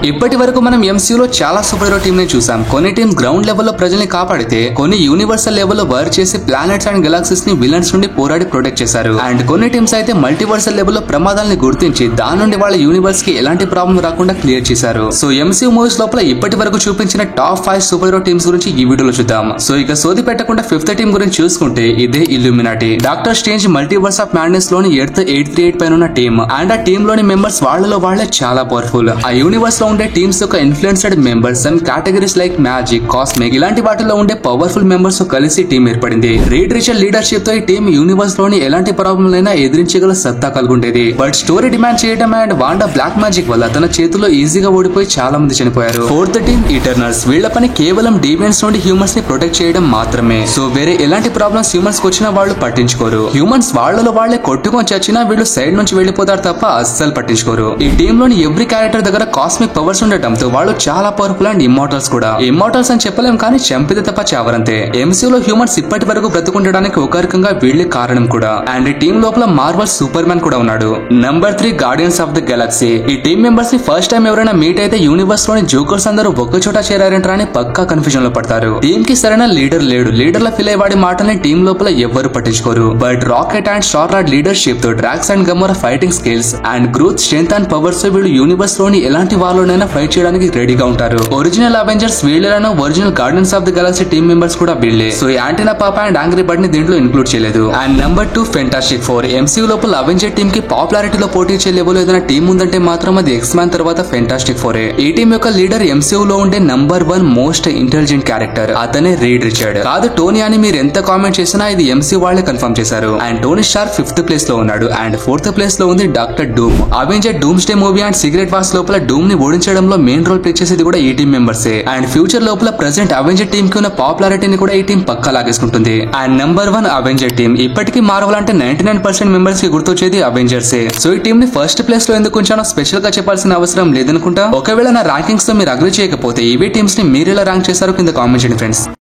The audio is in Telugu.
ఇప్పటి వరకు మనం ఎంసీయూలో చాలా సూపర్ హీరో టీమ్ ని చూసాం. కొన్ని టీమ్స్ గ్రౌండ్ లెవెల్లో ప్రజల్ని కాపాడితే, కొన్ని యూనివర్సల్ లెవెల్లో వర్క్ చేసి ప్లానెట్స్ అండ్ గెలాక్సీస్ ని విలన్స్ నుండి పోరాడి ప్రొటెక్ట్ చేశారు. అండ్ కొన్ని టీమ్స్ అయితే మల్టీవర్సల్ లెవెల్లో ప్రమాదాలను గుర్తించి దాని నుండి వాళ్ళ యూనివర్స్ కి ఎలాంటి ప్రాబ్లం రాకుండా క్లియర్ చేశారు. సో ఎంసీయూ మూవీస్ లోపల ఇప్పటి వరకు చూపించిన టాప్ 5 సూపర్ హీరో టీమ్స్ గురించి ఈ వీడియోలో చూద్దాం. సో ఇక సోది పెట్టకుండా 5th టీమ్ గురించి చూసుకుంటే ఇదే Illuminati. Doctor strange multiverse of madness లోని ఎర్త్ 838 పైన ఉన్న టీమ్. అండ్ ఆ టీమ్ లోని మెంబర్స్ వాళ్ళలో వాళ్ళే చాలా పవర్ఫుల్. ఆ యూనివర్స్ లో ఉండే టీమ్స్ యొక్క influenced members and categories like magic, cosmic ఇలాంటి వాటిలో ఉండే పవర్ఫుల్ మెంబర్స్ తో కలిసి టీం ఏర్పడింది. రీడ్ రిచర్డ్ లీడర్షిప్ తో ఈ టీం యూనివర్స్ లోని ఎలాంటి ప్రాబ్లం అయినా ఎదిరించగల సత్తా కలుగుండేది. బట్ స్టోరీ డిమాండ్ చేయడం అండ్ వాండా బ్లాక్ మ్యాజిక్ వల్ల తన చేతుల్లో ఈజీగా ఓడిపోయి చాలా మంది చనిపోయారు. 4th team ఈటర్నల్స్. వీళ్ల పని కేవలం డీవియన్స్ నుండి హ్యూమన్స్ ని ప్రొటెక్ట్ చేయడం మాత్రమే. సో వేరే ఎలాంటి ప్రాబ్లమ్స్ హ్యూమన్స్ కి వచ్చినా వాళ్ళు పట్టించుకోరు. హ్యూమన్స్ వాళ్ళలో వాళ్లే కొట్టుకొని చచ్చినా వీళ్ళు సైడ్ నుంచి వెళ్లిపోతారు తప్ప అస్సలు పట్టించుకోరు. ఈ టీమ్ లోని ఎవ్రీ క్యారెక్టర్ దగ్గర కాస్మిక్ పవర్స్ ఉండటంతో వాళ్ళు చాలా పవర్ఫుల్ అండ్ ఇమ్మోర్టల్స్ కూడా. ఇమ్మోర్టల్స్ అని చెప్పలేం కానీ చంపితే తప్ప చావరంతే. ఎంసీయూలో హ్యూమన్స్ ఇప్పటి వరకు బ్రతుకుండడానికి ఒక రకంగా వీళ్లే కారణం కూడా. అండ్ ఈ టీం లోపల మార్వల్ సూపర్ మ్యాన్ కూడా ఉన్నాడు. Number 3 guardians of the Galaxy. ఈ టీం మెంబర్స్ ని ఫస్ట్ టైం ఎవరైనా మీట్ అయితే యూనివర్స్ లోని జోకర్స్ అందరూ ఒక్క చోట చేరారంటారా అని పక్కా కన్ఫ్యూజన్ లో పడతారు. టీం కి సరైన లీడర్ లేడు. లీడర్ లా ఫీల్ అయ్యే మాటల్ని టీం లోపల ఎవ్వరు పట్టించుకోరు. But Rocket and Star Lord leadership తో Drax and Gamora fighting skills and Groot strength and powers వీళ్ళు యూనివర్స్ లోని ఎలాంటి వాళ్ళనైనా ఫైట్ చేయడానికి రెడీగా ఉంటారు. ఒరిజినల్ అవెంజర్స్ వీళ్ళను, original Guardians of the Galaxy team members కూడా వీళ్ళే. సో యాంటీనా పాప అండ్ యాంగ్రీ బర్డ్ ని దీంట్లో ఇంక్లూడ్ చేయలేదు. And number 2 fantastic 4. ఎంసీయూ లోపల అవెంజర్ టీమ్ కి పాపులారిటీలో పోటీ ఇచ్చే లెవెల్ ఏదైనా టీం ఉందంటే మాత్రం అది ఎక్స్ మ్యాన్ తర్వాత ఫెంటాస్టిక్ 4. ఈ టీం యొక్క లీడర్ ఎంసీయూ లో ఉండే నంబర్ 1 మోస్ట్ ఇంటెలిజెంట్ క్యారెక్టర్. అతనే రీడ్ రిచర్డ్. కాదు టోనీ అని మీరు ఎంత కామెంట్ చేసినా ఇది ఎంసీయూ వాళ్ళే కన్ఫర్మ్ చేశారు. And Tony Stark 5th place లో ఉన్నాడు. అండ్ 4th ప్లేస్ లో ఉంది Doctor Doom. Avenger Doomsday movie and Secret Wars లోపల డూమ్ ని ఓడించడంలో మెయిన్ రోల్ ప్లే చేసేది కూడా ఈ టీం మెంబర్సే. అండ్ ఫ్యూచర్ లోపల ప్రెసెంట్ అవెంజర్ టీమ్ కి ఉన్న పాపులారిటీని కూడా ఈ టీం పక్కా లాగేసుకుంటుంది. And number 1 Avenger team. ఇప్పటికీ మార్వల్ అంటే 99% మెంబర్స్ కి గుర్తొచ్చేది అవెంజర్సే. సో ఈ టీం ని ఫస్ట్ ప్లేస్ లో ఎందుకు ఉంచానో స్పెషల్ గా చెప్పాల్సిన అవసరం లేదనుకుంటా. ఒకవేళ నా ర్యాంకింగ్స్ తో మీరు అగ్రీ చేయకపోతే ఇవే టీమ్స్ ని మీరు ఎలా ర్యాంక్ చేశారో కింద కామెంట్ చేయండి ఫ్రెండ్స్.